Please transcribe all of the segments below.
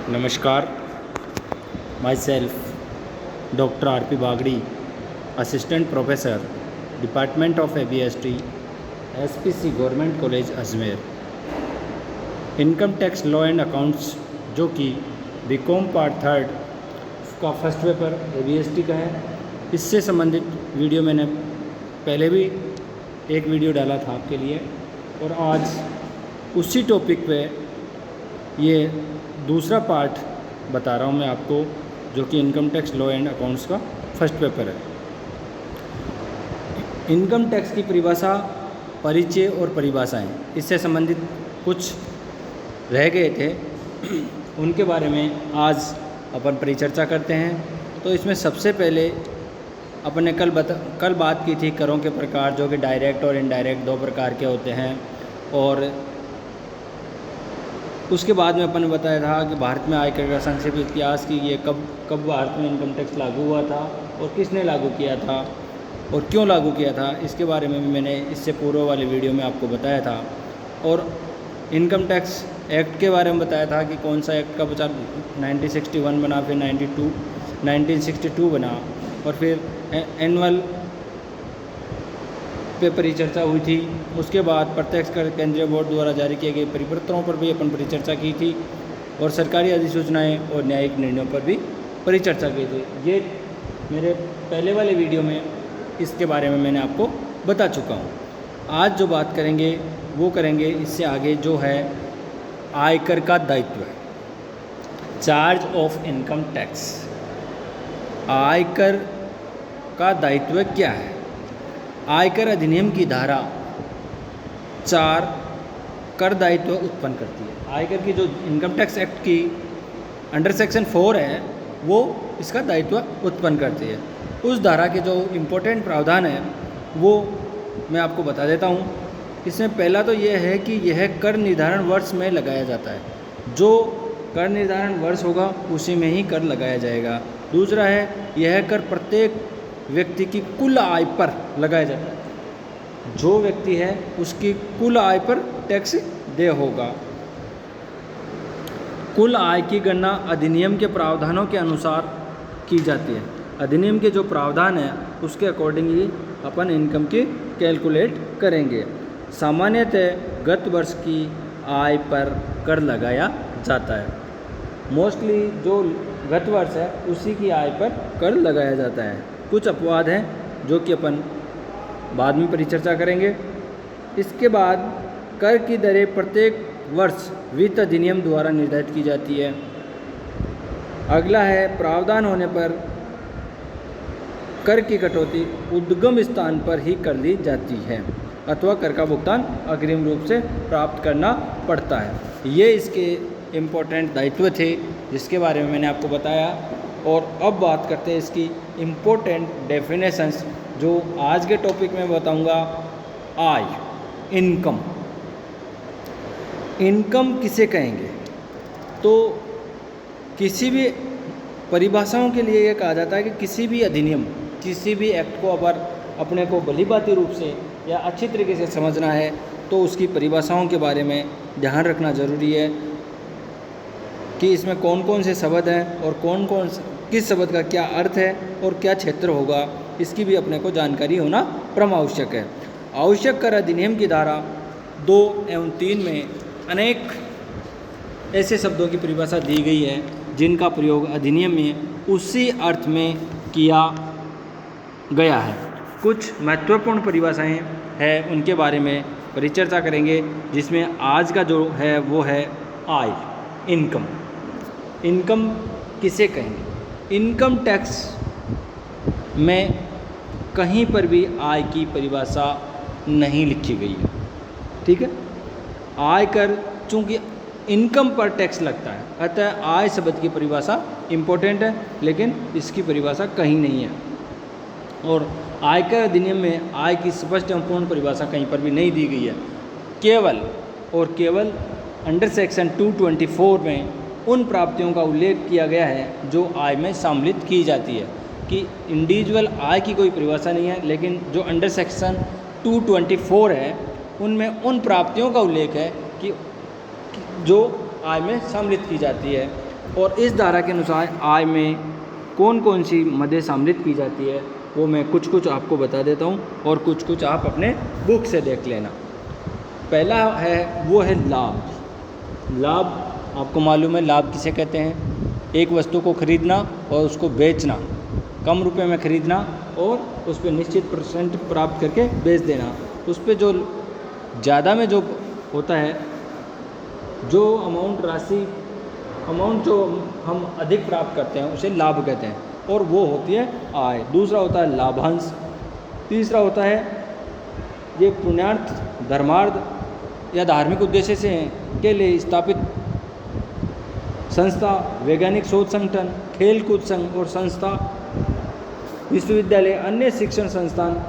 नमस्कार। Myself doctor R P. Bagdi, assistant professor, department of ABST, SPC government college Ajmer. Income tax law and accounts जो कि BCom part 3 का first paper ABST का है, इससे संबंधित वीडियो मैंने पहले भी एक वीडियो डाला था आपके लिए, और आज उसी टॉपिक पे ये दूसरा पार्ट बता रहा हूँ मैं आपको, जो कि income tax law and accounts का फर्स्ट पेपर है। इनकम टैक्स की परिभाषा, परिचय और परिभाषाएं, इससे संबंधित कुछ रह गए थे, उनके बारे में आज अपन परिचर्चा करते हैं। तो इसमें सबसे पहले अपन ने कल बात की थी करों के प्रकार, जो कि डायरेक्ट और इनडायरेक्ट दो प्रकार के होते हैं, और उसके बाद में अपन ने बताया था कि भारत में आयकर का संक्षिप्त इतिहास की, ये कब भारत में इनकम टैक्स लागू हुआ था और किसने लागू किया था और क्यों लागू किया था, इसके बारे में भी मैंने इससे पूर्व वाले वीडियो में आपको बताया था। और इनकम टैक्स एक्ट के बारे में बताया था कि कौन सा एक्ट कब 1961 बना, फिर 1962 बना, और फिर एनुअल पे परिचर्चा हुई थी। उसके बाद प्रत्यक्ष कर केंद्रीय बोर्ड द्वारा जारी किए गए परिपत्रों पर भी अपन परिचर्चा की थी, और सरकारी अधिसूचनाएं और न्यायिक निर्णयों पर भी परिचर्चा की थी। ये मेरे पहले वाले वीडियो में इसके बारे में मैंने आपको बता चुका हूँ। आज जो बात करेंगे वो करेंगे इससे आगे, जो है आयकर का दायित्व, चार्ज ऑफ इनकम टैक्स। आयकर का दायित्व क्या है? आयकर अधिनियम की धारा 4 कर दायित्व उत्पन्न करती है। आयकर की जो इनकम टैक्स एक्ट की अंडर सेक्शन 4 है, वो इसका दायित्व उत्पन्न करती है। उस धारा के जो इम्पोर्टेंट प्रावधान है वो मैं आपको बता देता हूँ। इसमें पहला तो ये है कि यह कर निर्धारण वर्ष में लगाया जाता है। जो कर निर्धारण वर्ष होगा उसी में ही कर लगाया जाएगा। दूसरा है, यह कर प्रत्येक व्यक्ति की कुल आय पर लगाया जाता है। जो व्यक्ति है उसकी कुल आय पर टैक्स देय होगा। कुल आय की गणना अधिनियम के प्रावधानों के अनुसार की जाती है। अधिनियम के जो प्रावधान है उसके अकॉर्डिंग ही अपन इनकम की कैलकुलेट करेंगे। सामान्यतः गत वर्ष की आय पर कर लगाया जाता है। मोस्टली जो गत वर्ष है उसी की आय पर कर लगाया जाता है। कुछ अपवाद हैं जो कि अपन बाद में परिचर्चा करेंगे। इसके बाद कर की दरें प्रत्येक वर्ष वित्त अधिनियम द्वारा निर्धारित की जाती है। अगला है, प्रावधान होने पर कर की कटौती उद्गम स्थान पर ही कर ली जाती है, अथवा कर का भुगतान अग्रिम रूप से प्राप्त करना पड़ता है। ये इसके इम्पोर्टेंट दायित्व थे जिसके बारे में मैंने आपको बताया। और अब बात करते हैं इसकी इम्पोर्टेंट डेफिनेशंस, जो आज के टॉपिक में बताऊंगा। आय, इनकम। इनकम किसे कहेंगे? तो किसी भी परिभाषाओं के लिए ये कहा जाता है कि किसी भी अधिनियम, किसी भी एक्ट को अगर अपने को भलीभांति रूप से या अच्छी तरीके से समझना है तो उसकी परिभाषाओं के बारे में ध्यान रखना ज़रूरी है कि इसमें कौन कौन से शब्द हैं और किस शब्द का क्या अर्थ है और क्या क्षेत्र होगा, इसकी भी अपने को जानकारी होना परम आवश्यक है। आवश्यक कर अधिनियम की धारा 2 एवं 3 में अनेक ऐसे शब्दों की परिभाषा दी गई है जिनका प्रयोग अधिनियम में उसी अर्थ में किया गया है। कुछ महत्वपूर्ण परिभाषाएं हैं, उनके बारे में परिचर्चा करेंगे, जिसमें आज का जो है वो है आय, इनकम। इनकम किसे कहेंगे? इनकम टैक्स में कहीं पर भी आय की परिभाषा नहीं लिखी गई है, ठीक है। आयकर चूँकि इनकम पर टैक्स लगता है, अतः आय शब्द की परिभाषा इम्पोर्टेंट है, लेकिन इसकी परिभाषा कहीं नहीं है। और आयकर अधिनियम में आय की स्पष्ट एवं पूर्ण परिभाषा कहीं पर भी नहीं दी गई है। केवल और केवल अंडर सेक्शन 224 में उन प्राप्तियों का उल्लेख किया गया है जो आय में सम्मिलित की जाती है। कि इंडिविजुअल आय की कोई परिभाषा नहीं है, लेकिन जो अंडर सेक्शन 224 है उनमें उन प्राप्तियों का उल्लेख है कि जो आय में सम्मिलित की जाती है। और इस धारा के अनुसार आय में कौन कौन सी मदें सम्मिलित की जाती है वो मैं कुछ कुछ आपको बता देता हूँ और कुछ कुछ आप अपने बुक से देख लेना। पहला है वो है लाभ। लाभ आपको मालूम है लाभ किसे कहते हैं? एक वस्तु को खरीदना और उसको बेचना, कम रुपए में खरीदना और उस पर निश्चित % प्राप्त करके बेच देना। उस पर जो ज़्यादा में जो होता है, जो अमाउंट जो हम अधिक प्राप्त करते हैं उसे लाभ कहते हैं और वो होती है आय। दूसरा होता है लाभांश। तीसरा होता है ये पुण्यार्थ, धर्मार्थ या धार्मिक उद्देश्य से के लिए स्थापित संस्था, वैज्ञानिक शोध संगठन, खेल कूद संघ और संस्था, विश्वविद्यालय, अन्य शिक्षण संस्थान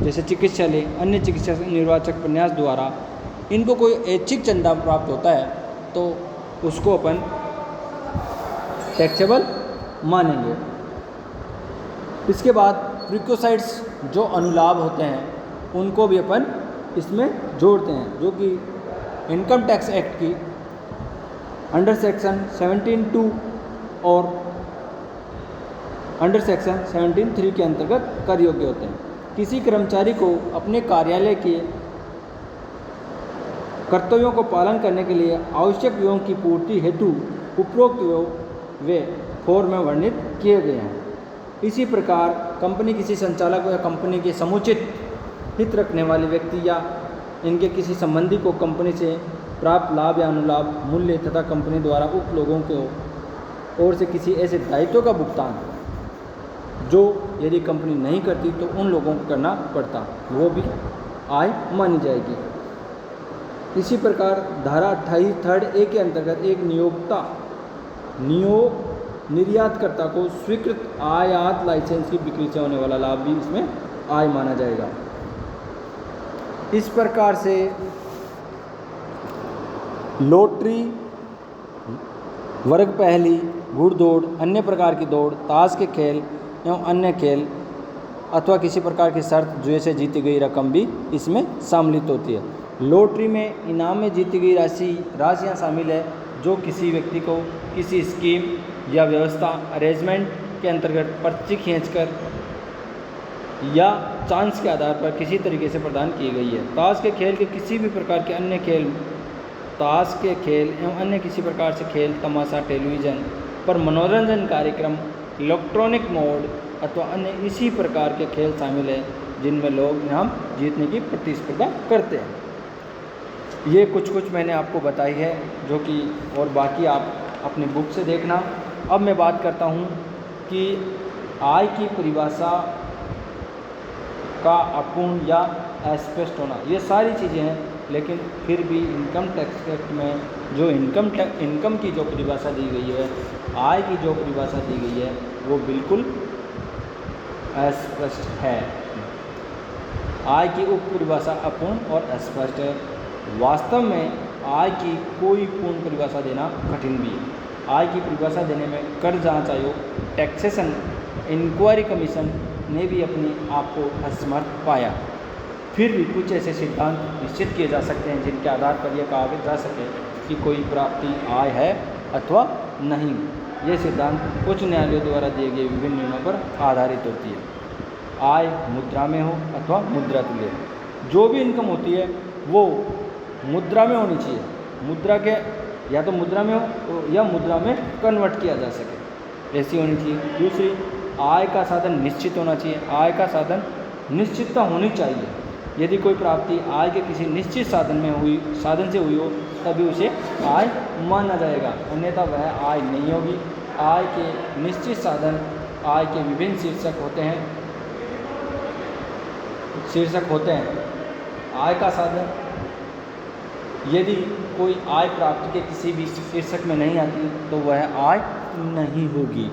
जैसे चिकित्सालय, अन्य चिकित्सा निर्वाचक प्रन्यास द्वारा इनको कोई ऐच्छिक चंदा प्राप्त होता है तो उसको अपन टैक्सेबल मानेंगे। इसके बाद प्रिकोसाइड्स जो अनुलाभ होते हैं उनको भी अपन इसमें जोड़ते हैं, जो कि इनकम टैक्स एक्ट की अंडर सेक्शन 17(2) और अंडर सेक्शन 17(3) के अंतर्गत कर योग्य होते हैं। किसी कर्मचारी को अपने कार्यालय के कर्तव्यों को पालन करने के लिए आवश्यक व्ययों की पूर्ति हेतु उपरोक्त व्यय फॉर्म में वर्णित किए गए हैं। इसी प्रकार कंपनी किसी संचालक या कंपनी के समुचित हित रखने वाले व्यक्ति या इनके किसी संबंधी को कंपनी से प्राप्त लाभ या अनुलाभ मूल्य तथा कंपनी द्वारा उक्त लोगों के ओर से किसी ऐसे दायित्व का भुगतान जो यदि कंपनी नहीं करती तो उन लोगों को करना पड़ता, वो भी आय मानी जाएगी। इसी प्रकार धारा 28 थर्ड ए के अंतर्गत एक निर्यातकर्ता को स्वीकृत आयात लाइसेंस की बिक्री से होने वाला लाभ भी इसमें आय माना जाएगा। इस प्रकार से लॉटरी, वर्ग पहली, घुड़दौड़, अन्य प्रकार की दौड़, ताश के खेल एवं अन्य खेल अथवा किसी प्रकार की शर्त जैसे जीती गई रकम भी इसमें सम्मिलित होती है। लॉटरी में इनाम में जीती गई राशियाँ शामिल है जो किसी व्यक्ति को किसी स्कीम या व्यवस्था अरेंजमेंट के अंतर्गत पर्ची खींचकर या चांस के आधार पर किसी तरीके से प्रदान की गई है। ताश के खेल के किसी भी प्रकार के अन्य खेल, ताश के खेल एवं अन्य किसी प्रकार से खेल, तमाशा, टेलीविज़न पर मनोरंजन कार्यक्रम, इलेक्ट्रॉनिक मोड अथवा अन्य इसी प्रकार के खेल शामिल है जिनमें लोग इनाम जीतने की प्रतिस्पर्धा करते हैं। ये कुछ मैंने आपको बताई है जो कि, और बाकी आप अपनी बुक से देखना। अब मैं बात करता हूँ कि आय की परिभाषा का अपूर्ण या अस्पष्ट होना, ये सारी चीज़ें हैं, लेकिन फिर भी इनकम टैक्स एक्ट में जो इनकम की जो परिभाषा दी गई है, आय की जो परिभाषा दी गई है वो बिल्कुल अस्पष्ट है। आय की उप परिभाषा अपूर्ण और अस्पष्ट है। वास्तव में आय की कोई पूर्ण परिभाषा देना कठिन भी है। आय की परिभाषा देने में कर जांच आयोग, टैक्सेशन इंक्वायरी कमीशन ने भी अपने आप को असमर्थ पाया। फिर भी कुछ ऐसे सिद्धांत निश्चित किए जा सकते हैं जिनके आधार पर यह कहा जा सके कि कोई प्राप्ति आय है अथवा नहीं। ये सिद्धांत उच्च न्यायालयों द्वारा दिए गए विभिन्न निर्णयों पर आधारित होती है। आय मुद्रा में हो अथवा मुद्रा तुल्य, जो भी इनकम होती है वो मुद्रा में होनी चाहिए। मुद्रा के या तो मुद्रा में हो या मुद्रा में कन्वर्ट किया जा सके, ऐसी होनी चाहिए। दूसरी, आय का साधन निश्चित होना चाहिए। आय का साधन निश्चितता होनी चाहिए। यदि कोई प्राप्ति आय के किसी निश्चित साधन से हुई हो तभी उसे आय माना जाएगा, अन्यथा वह आय नहीं होगी। आय के निश्चित साधन आय के विभिन्न शीर्षक होते हैं। आय का साधन, यदि कोई आय प्राप्ति के किसी भी शीर्षक में नहीं आती तो वह आय नहीं होगी।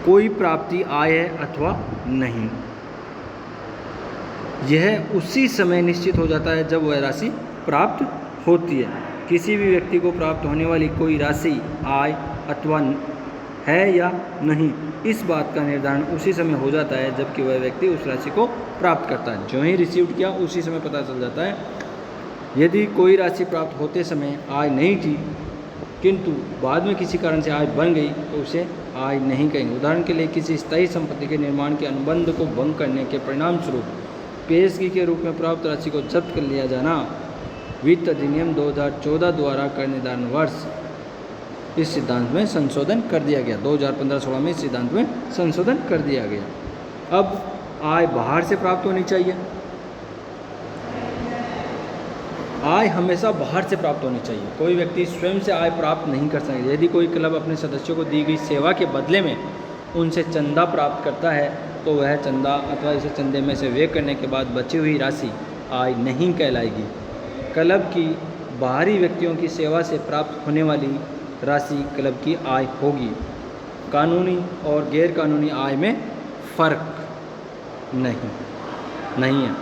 कोई प्राप्ति आय है अथवा नहीं, यह उसी समय निश्चित हो जाता है जब वह राशि प्राप्त होती है। किसी भी व्यक्ति को प्राप्त होने वाली कोई राशि आय अथवा है या नहीं, इस बात का निर्धारण उसी समय हो जाता है जबकि वह व्यक्ति उस राशि को प्राप्त करता है। जो ही रिसीव किया उसी समय पता चल जाता है। यदि कोई राशि प्राप्त होते समय आय नहीं थी किंतु बाद में किसी कारण से आय बन गई तो उसे आय नहीं कहेंगे। उदाहरण के लिए किसी स्थायी संपत्ति के निर्माण के अनुबंध को भंग करने के परिणाम स्वरूप पेशगी के रूप में प्राप्त राशि को जब्त कर लिया जाना वित्त अधिनियम 2014 द्वारा कर निर्धारण वर्ष इस सिद्धांत में संशोधन कर दिया गया। 2015-16 में इस सिद्धांत में संशोधन कर दिया गया। अब आय बाहर से प्राप्त होनी चाहिए। आय हमेशा बाहर से प्राप्त होनी चाहिए। कोई व्यक्ति स्वयं से आय प्राप्त नहीं कर सकता। यदि कोई क्लब अपने सदस्यों को दी गई सेवा के बदले में उनसे चंदा प्राप्त करता है तो वह चंदा अथवा इसे चंदे में से व्यय करने के बाद बची हुई राशि आय नहीं कहलाएगी। क्लब की बाहरी व्यक्तियों की सेवा से प्राप्त होने वाली राशि क्लब की आय होगी। कानूनी और गैर कानूनी आय में फर्क नहीं है।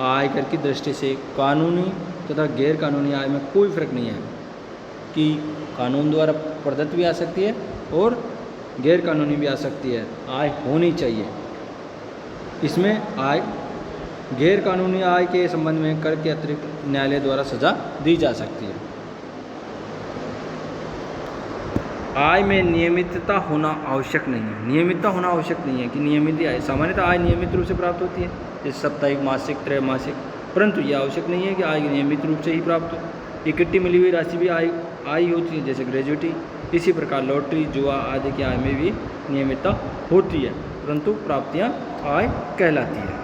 आयकर की दृष्टि से कानूनी तथा गैर कानूनी आय में कोई फर्क नहीं है कि कानून द्वारा प्रदत्त भी आ सकती है और गैर कानूनी भी आ सकती है। आय होनी चाहिए। इसमें आय गैर कानूनी आय के संबंध में कर के अतिरिक्त न्यायालय द्वारा सजा दी जा सकती है। आय में नियमितता होना आवश्यक नहीं है। नियमितता होना आवश्यक नहीं है कि नियमित आय, सामान्यतः आय नियमित रूप से प्राप्त होती है, जैसे साप्ताहिक, मासिक, त्रैमासिक, परंतु यह आवश्यक नहीं है कि आय नियमित रूप से ही प्राप्त हो। इकट्ठी मिली हुई राशि भी आय होती है, जैसे ग्रेजुटी। इसी प्रकार लॉटरी, जुआ आदि की आय में भी नियमितता होती है, परंतु प्राप्तियां आय कहलाती है।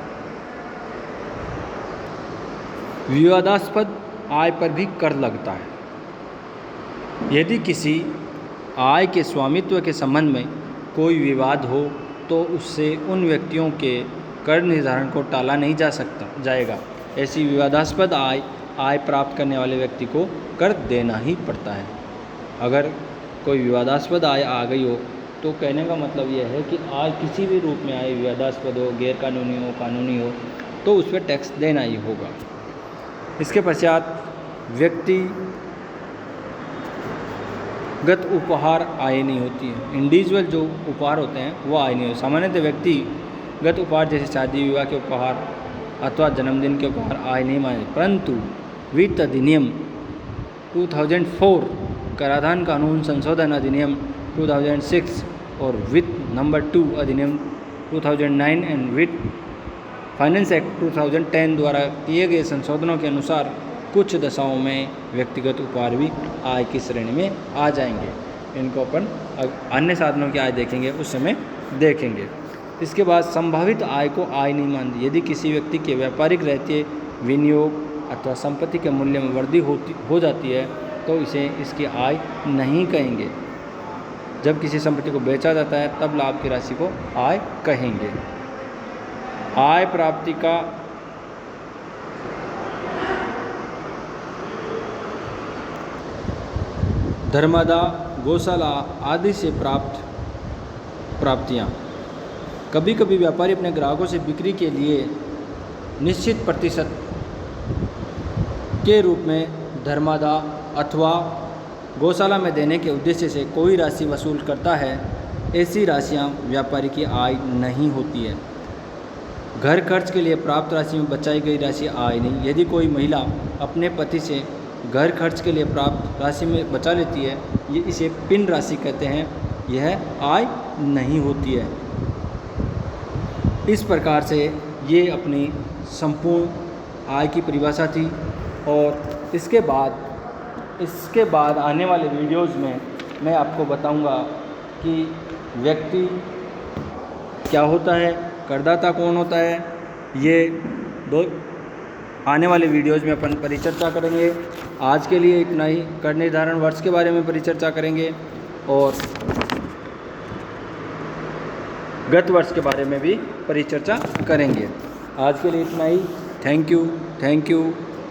विवादास्पद आय पर भी कर लगता है। यदि किसी आय के स्वामित्व के संबंध में कोई विवाद हो तो उससे उन व्यक्तियों के कर निर्धारण को टाला नहीं जाएगा। ऐसी विवादास्पद आय प्राप्त करने वाले व्यक्ति को कर देना ही पड़ता है। अगर कोई विवादास्पद आय आ गई हो तो कहने का मतलब यह है कि आय किसी भी रूप में आय विवादास्पद हो, गैर कानूनी हो, कानूनी हो, तो उस पर टैक्स देना ही होगा। इसके पश्चात व्यक्तिगत उपहार आय नहीं होती है। इंडिविजुअल जो उपहार होते हैं वो आय नहीं होते। सामान्यतः व्यक्तिगत उपहार जैसे शादी विवाह के उपहार अथवा जन्मदिन के उपहार आय नहीं माने, परंतु वित्त अधिनियम 2004, कराधान कानून संशोधन अधिनियम 2006 और वित्त नंबर 2 अधिनियम 2009 एंड वित्त फाइनेंस एक्ट 2010 द्वारा किए गए संशोधनों के अनुसार कुछ दशाओं में व्यक्तिगत उपहार भी आय की श्रेणी में आ जाएंगे। इनको अपन अन्य साधनों की आय देखेंगे उस समय देखेंगे। इसके बाद संभावित आय को आय नहीं मानती। यदि किसी व्यक्ति के व्यापारिक रहते विनियोग अथवा संपत्ति के मूल्य में वृद्धि हो जाती है तो इसे इसकी आय नहीं कहेंगे। जब किसी संपत्ति को बेचा जाता है तब लाभ की राशि को आय कहेंगे। आय प्राप्ति का धर्मादा, गौशाला आदि से प्राप्तियाँ। कभी कभी व्यापारी अपने ग्राहकों से बिक्री के लिए निश्चित प्रतिशत के रूप में धर्मादा अथवा गौशाला में देने के उद्देश्य से कोई राशि वसूल करता है। ऐसी राशियाँ व्यापारी की आय नहीं होती है। घर खर्च के लिए प्राप्त राशि में बचाई गई राशि आय नहीं। यदि कोई महिला अपने पति से घर खर्च के लिए प्राप्त राशि में बचा लेती है, ये इसे पिन राशि कहते हैं, यह आय नहीं होती है। इस प्रकार से ये अपनी संपूर्ण आय की परिभाषा थी। और इसके बाद आने वाले वीडियोज़ में मैं आपको बताऊंगा कि व्यक्ति क्या होता है, करदाता कौन होता है। ये दो आने वाले वीडियोज़ में अपन परिचर्चा करेंगे। आज के लिए इतना ही। कर निर्धारण वर्ष के बारे में परिचर्चा करेंगे और गत वर्ष के बारे में भी परिचर्चा करेंगे। आज के लिए इतना ही। Thank you.